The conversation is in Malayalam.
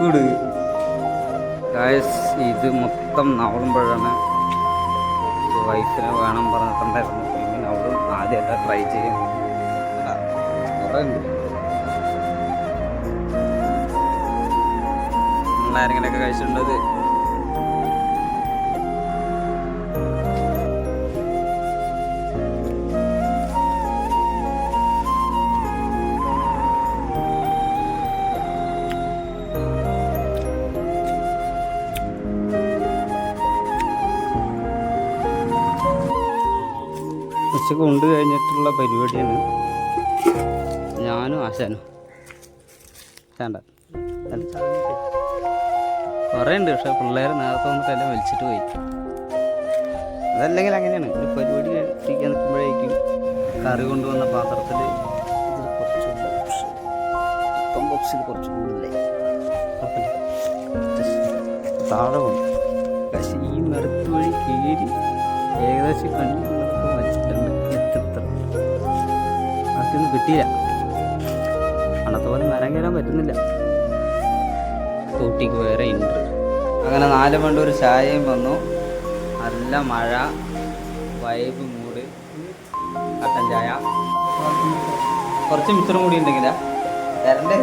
നോക്കൂട് ഗായ്സ്, ഇത് മൊത്തം നവളുമ്പോഴാണ് വൈഫിനെ വേണം പറഞ്ഞിട്ടുണ്ടായിരുന്നു. പിന്നെ നവളും ആദ്യമല്ല ട്രൈ ചെയ്യും. കുറേ ഉണ്ട്. നിങ്ങളാരെങ്കിലൊക്കെ കഴിച്ചിട്ടുണ്ടത്? ഉച്ചക്ക് കൊണ്ട് കഴിഞ്ഞിട്ടുള്ള പരിപാടിയാണ് ഞാനും ആശാനും. വേണ്ട കുറേ ഉണ്ട്, പക്ഷെ പിള്ളേർ നേരത്തെ വന്നിട്ട് എല്ലാം വലിച്ചിട്ട് പോയി. അതല്ലെങ്കിൽ അങ്ങനെയാണ് ഒരു പരിപാടി കഴിക്കാൻ നിൽക്കുമ്പോഴേക്കും കറി കൊണ്ടുവന്ന പാത്രത്തിൽ ഇതിൽ കുറച്ച് ബോക്സിൽ കുറച്ച് കൂടുതലായി താഴെ കൊണ്ട്. പക്ഷേ ഈ മരത്ത് വഴി കയറി ഏകദേശം കണ്ടു വച്ചിട്ടുണ്ട്. എത്ര ബാക്കിയൊന്നും കിട്ടിയില്ല. അന്നത്തെ പോലെ മരം കയറാൻ പറ്റുന്നില്ല. ഊട്ടിക്ക് വേറെ ഉണ്ട്. അങ്ങനെ 4 മണി ഒരു ചായയും വന്നു. നല്ല മഴ, വൈബ് മൂട്, കട്ടൻ ചായ, കുറച്ച് മിച്ചറും കൂടി ഉണ്ടെങ്കിലാ തരണ്ടേ.